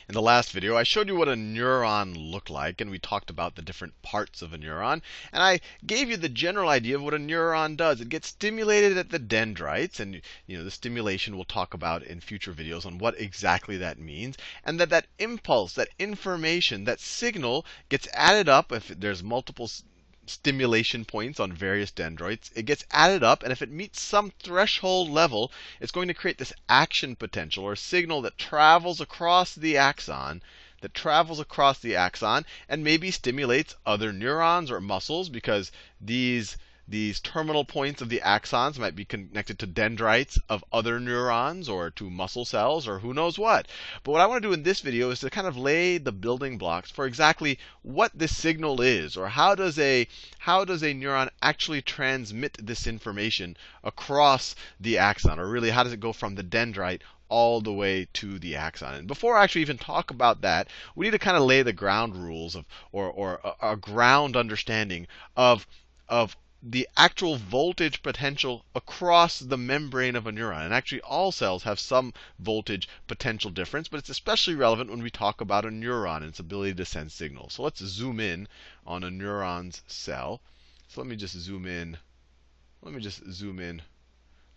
In the last video, I showed you what a neuron looked like, and we talked about the different parts of a neuron. And I gave you the general idea of what a neuron does. It gets stimulated at the dendrites, and the stimulation we'll talk about in future videos on what exactly that means. And that impulse, that information, that signal gets added up if there's multiple stimulation points on various dendrites. It gets added up, and if it meets some threshold level, it's going to create this action potential or signal that travels across the axon, and maybe stimulates other neurons or muscles, because these terminal points of the axons might be connected to dendrites of other neurons or to muscle cells or who knows what. But what I want to do in this video is to kind of lay the building blocks for exactly what this signal is, or how does a neuron actually transmit this information across the axon, or really how does it go from the dendrite all the way to the axon. And before I actually even talk about that, we need to kind of lay the ground rules of, or a ground understanding of the actual voltage potential across the membrane of a neuron. And actually, all cells have some voltage potential difference, but it's especially relevant when we talk about a neuron and its ability to send signals. So let's zoom in on a neuron's cell. So let me just zoom in.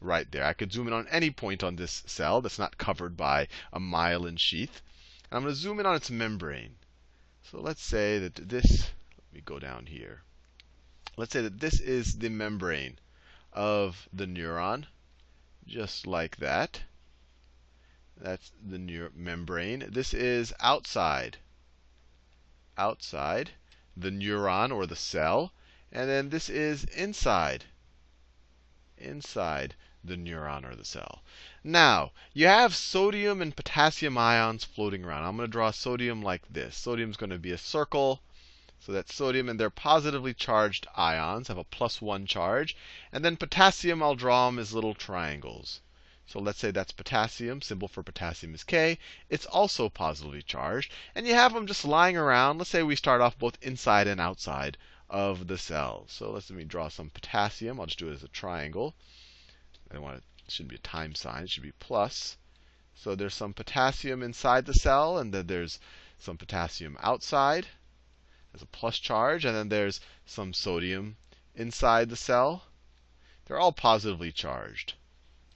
Right there. I could zoom in on any point on this cell that's not covered by a myelin sheath. And I'm going to zoom in on its membrane. So let's say that let me go down here. Let's say that this is the membrane of the neuron, just like that. That's the membrane. This is outside the neuron or the cell. And then this is inside the neuron or the cell. Now, you have sodium and potassium ions floating around. I'm going to draw sodium like this. Sodium is going to be a circle. So that's sodium, and they're positively charged ions, have a +1 charge. And then potassium, I'll draw them as little triangles. So let's say that's potassium. Symbol for potassium is K. It's also positively charged. And you have them just lying around. Let's say we start off both inside and outside of the cell. So let me draw some potassium. I'll just do it as a triangle. It shouldn't be a time sign. It should be plus. So there's some potassium inside the cell, and then there's some potassium outside. There's a plus charge, and then there's some sodium inside the cell. They're all positively charged.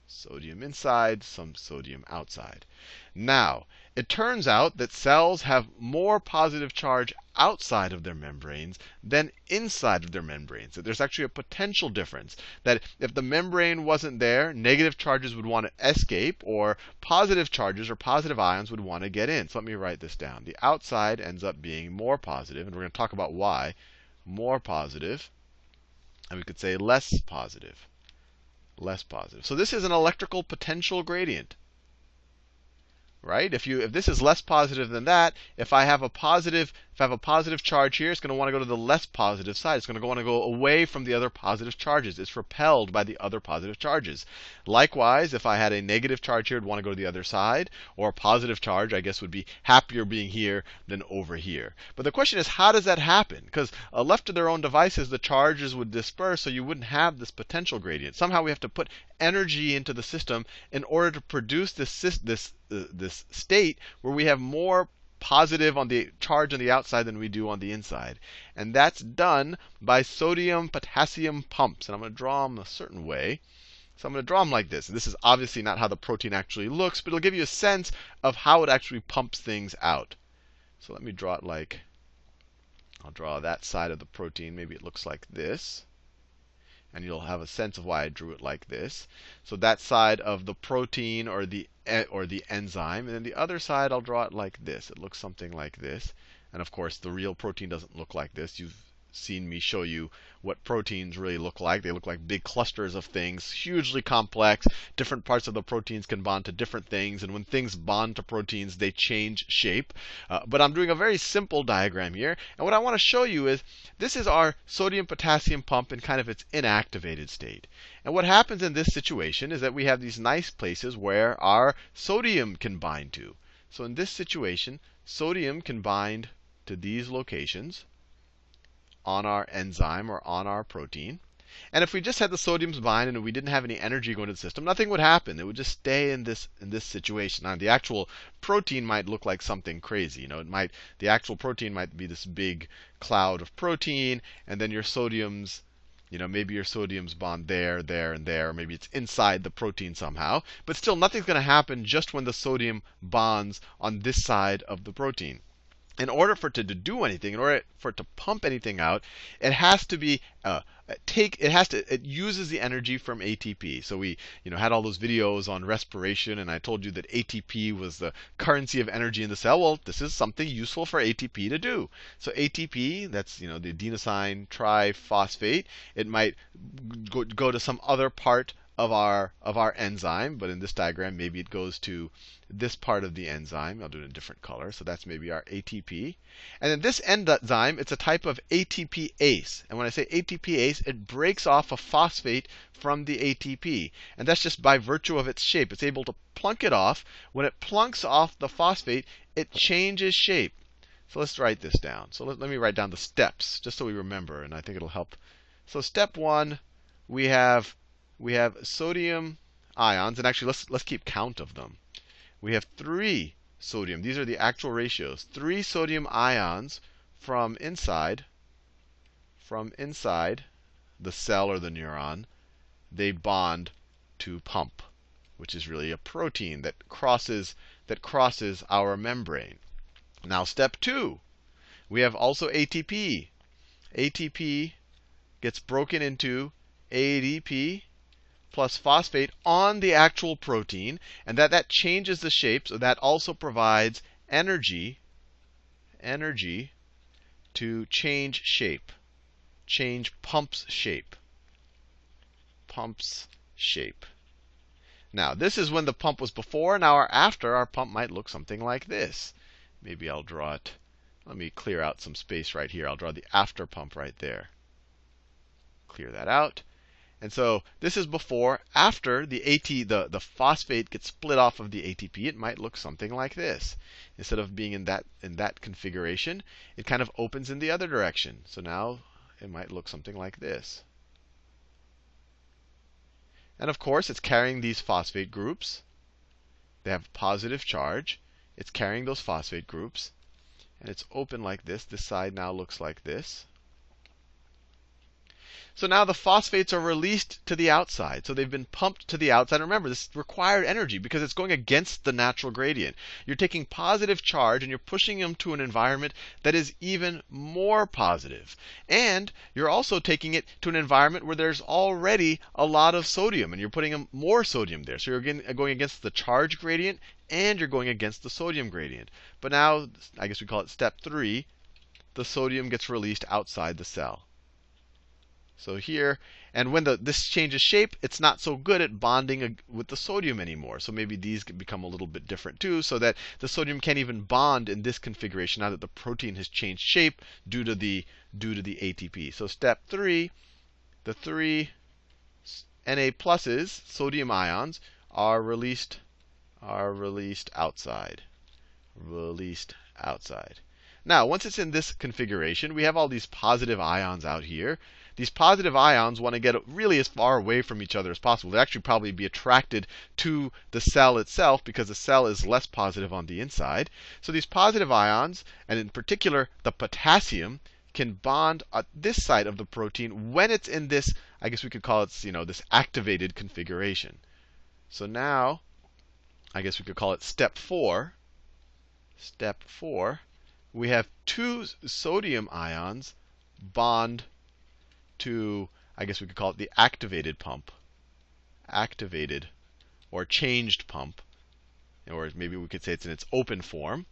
Sodium inside, some sodium outside. Now, it turns out that cells have more positive charge outside of their membranes than inside of their membranes. That there's actually a potential difference. That if the membrane wasn't there, negative charges would want to escape, or positive charges or positive ions would want to get in. So let me write this down. The outside ends up being more positive, and we're going to talk about why. More positive. And we could say less positive. Less positive. So this is an electrical potential gradient. Right? If this is less positive than that, if I have a positive charge here, it's going to want to go to the less positive side. It's going to want to go away from the other positive charges. It's repelled by the other positive charges. Likewise, if I had a negative charge here, it'd want to go to the other side. Or a positive charge, I guess, would be happier being here than over here. But the question is, how does that happen? Because left to their own devices, the charges would disperse, so you wouldn't have this potential gradient. Somehow we have to put energy into the system in order to produce this state where we have more positive on the charge on the outside than we do on the inside. And that's done by sodium-potassium pumps. And I'm going to draw them a certain way. So I'm going to draw them like this. And this is obviously not how the protein actually looks, but it'll give you a sense of how it actually pumps things out. So let me draw it like, I'll draw that side of the protein. Maybe it looks like this. And you'll have a sense of why I drew it like this. So that side of the protein or the enzyme. And then the other side, I'll draw it like this. It looks something like this. And of course, the real protein doesn't look like this. You've seen me show you what proteins really look like. They look like big clusters of things, hugely complex. Different parts of the proteins can bond to different things. And when things bond to proteins, they change shape. But I'm doing a very simple diagram here. And what I want to show you is this is our sodium-potassium pump in kind of its inactivated state. And what happens in this situation is that we have these nice places where our sodium can bind to. So in this situation, sodium can bind to these locations on our enzyme or on our protein. And if we just had the sodiums bind and we didn't have any energy going to the system, nothing would happen. It would just stay in this situation. Now, the actual protein might look like something crazy. The actual protein might be this big cloud of protein, and then your sodiums, maybe your sodiums bond there, there, and there. Maybe it's inside the protein somehow. But still, nothing's going to happen just when the sodium bonds on this side of the protein. In order for it to do anything, in order for it to pump anything out, it has to be it uses the energy from ATP. So we had all those videos on respiration, and I told you that ATP was the currency of energy in the cell. Well, this is something useful for ATP to do. So ATP, that's the adenosine triphosphate, it might go to some other part of our enzyme, but in this diagram, maybe it goes to this part of the enzyme. I'll do it in a different color. So that's maybe our ATP. And then this enzyme, it's a type of ATPase. And when I say ATPase, it breaks off a phosphate from the ATP. And that's just by virtue of its shape. It's able to plunk it off. When it plunks off the phosphate, it changes shape. So let's write this down. So let me write down the steps, just so we remember, and I think it'll help. So step 1, we have sodium ions, and actually let's keep count of them. We have 3 sodium. These are the actual ratios. 3 sodium ions from inside the cell or the neuron. They bond to pump, which is really a protein that crosses our membrane. Now step 2, we have also ATP. ATP gets broken into ADP plus phosphate on the actual protein, and that changes the shape. So that also provides energy to change shape, pumps shape. Now, this is when the pump was before. Now, after, our pump might look something like this. Maybe I'll draw it. Let me clear out some space right here. I'll draw the after pump right there. Clear that out. And so this is before. After the phosphate gets split off of the ATP, it might look something like this. Instead of being in that configuration, it kind of opens in the other direction. So now it might look something like this. And of course, it's carrying these phosphate groups. They have positive charge. It's carrying those phosphate groups. And it's open like this. This side now looks like this. So now the phosphates are released to the outside. So they've been pumped to the outside. Remember, this required energy because it's going against the natural gradient. You're taking positive charge and you're pushing them to an environment that is even more positive. And you're also taking it to an environment where there's already a lot of sodium, and you're putting more sodium there. So you're going against the charge gradient, and you're going against the sodium gradient. But now, I guess we call it step 3, the sodium gets released outside the cell. So here, and when this changes shape, it's not so good at bonding with the sodium anymore. So maybe these become a little bit different too, so that the sodium can't even bond in this configuration now that the protein has changed shape due to the ATP. So step 3, the 3 Na pluses, sodium ions, are released outside. Now, once it's in this configuration, we have all these positive ions out here. These positive ions want to get really as far away from each other as possible. They'd actually probably be attracted to the cell itself because the cell is less positive on the inside. So these positive ions, and in particular the potassium, can bond at this side of the protein when it's in this, I guess we could call it, this activated configuration. So now, I guess we could call it step 4. Step 4, we have 2 sodium ions bond to, I guess we could call it the activated pump. Activated or changed pump. Or maybe we could say it's in its open form.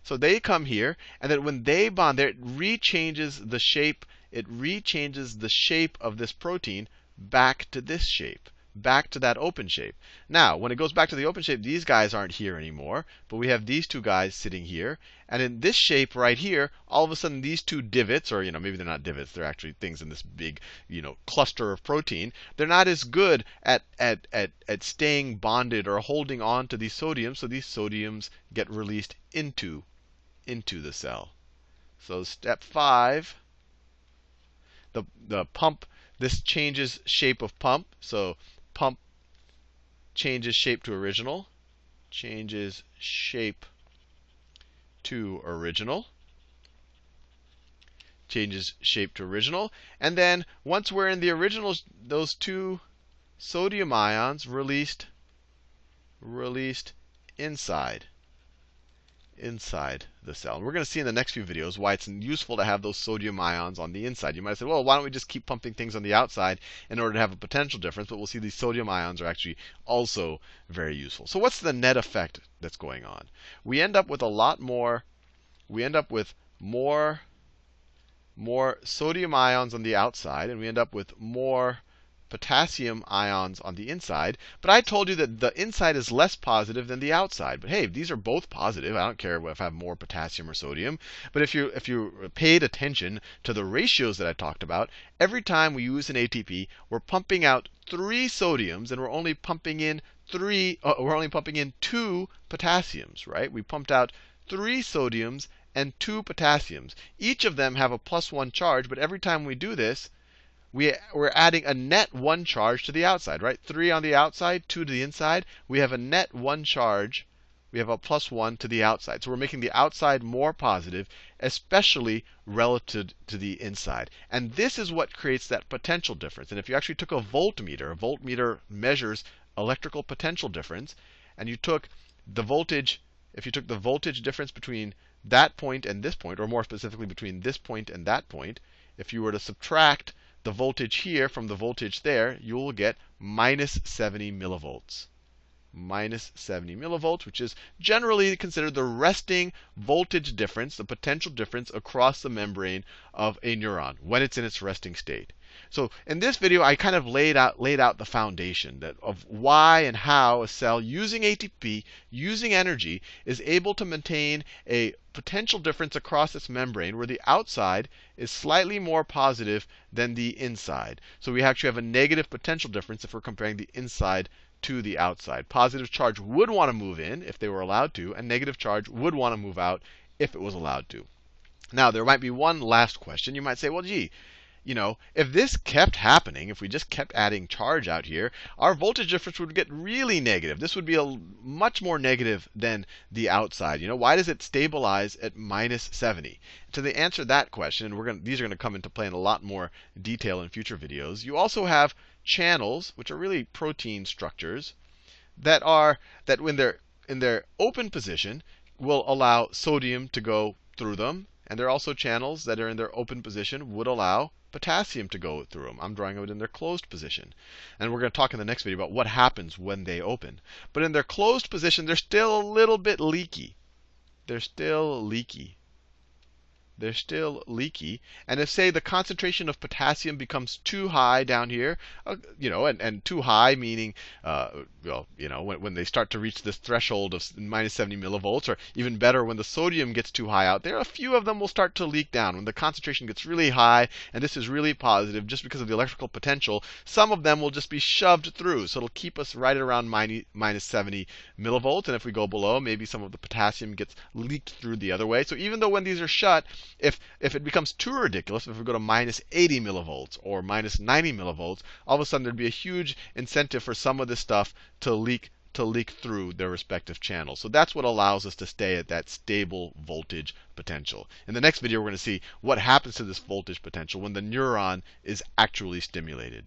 So they come here, and then when they bond there, it rechanges the shape. It rechanges the shape of this protein back to this shape, back to that open shape. Now, when it goes back to the open shape, these guys aren't here anymore, but we have these 2 guys sitting here. And in this shape right here, all of a sudden these 2 divots, or maybe they're not divots, they're actually things in this big, cluster of protein. They're not as good at staying bonded or holding on to these sodiums, so these sodiums get released into the cell. So step 5, the pump This changes shape of pump. So pump changes shape to original. Changes shape to original. Changes shape to original. And then once we're in the original, those two sodium ions released inside the cell. And we're going to see in the next few videos why it's useful to have those sodium ions on the inside. You might say, well, why don't we just keep pumping things on the outside in order to have a potential difference? But we'll see these sodium ions are actually also very useful. So what's the net effect that's going on? We end up with a lot more, we end up with more sodium ions on the outside, and we end up with more potassium ions on the inside. But I told you that the inside is less positive than the outside. But hey, these are both positive. I don't care if I have more potassium or sodium. But if you paid attention to the ratios that I talked about, every time we use an ATP, we're pumping out 3 sodiums, and we're only pumping in 2 potassiums, right? We pumped out 3 sodiums and 2 potassiums. Each of them have a +1 charge, but every time we do this, we're adding a net 1 charge to the outside, right? 3 on the outside, 2 to the inside. We have a net 1 charge. We have a +1 to the outside. So we're making the outside more positive, especially relative to the inside. And this is what creates that potential difference. And if you actually took a voltmeter measures electrical potential difference, and you took the voltage, if you took the voltage difference between that point and this point, or more specifically between this point and that point, if you were to subtract the voltage here from the voltage there, you will get -70 millivolts. -70 millivolts, which is generally considered the resting voltage difference, the potential difference across the membrane of a neuron when it's in its resting state. So in this video, I kind of laid out the foundation of why and how a cell using ATP, using energy, is able to maintain a potential difference across its membrane where the outside is slightly more positive than the inside. So we actually have a negative potential difference if we're comparing the inside to the outside. Positive charge would want to move in if they were allowed to, and negative charge would want to move out if it was allowed to. Now, there might be one last question. You might say, well, gee, if this kept happening, if we just kept adding charge out here, our voltage difference would get really negative. This would be much more negative than the outside. Why does it stabilize at -70? To answer that question, and these are going to come into play in a lot more detail in future videos, you also have channels, which are really protein structures, that when they're in their open position, will allow sodium to go through them. And there are also channels that are in their open position would allow potassium to go through them. I'm drawing it in their closed position. And we're going to talk in the next video about what happens when they open. But in their closed position, they're still a little bit leaky. They're still leaky. And if, say, the concentration of potassium becomes too high down here, and too high meaning, when they start to reach this threshold of -70 millivolts, or even better, when the sodium gets too high out there, a few of them will start to leak down. When the concentration gets really high, and this is really positive just because of the electrical potential, some of them will just be shoved through. So it'll keep us right around -70 millivolts. And if we go below, maybe some of the potassium gets leaked through the other way. So even though when these are shut, if it becomes too ridiculous, if we go to -80 millivolts or -90 millivolts, all of a sudden there'd be a huge incentive for some of this stuff to leak through their respective channels. So that's what allows us to stay at that stable voltage potential. In the next video, we're going to see what happens to this voltage potential when the neuron is actually stimulated.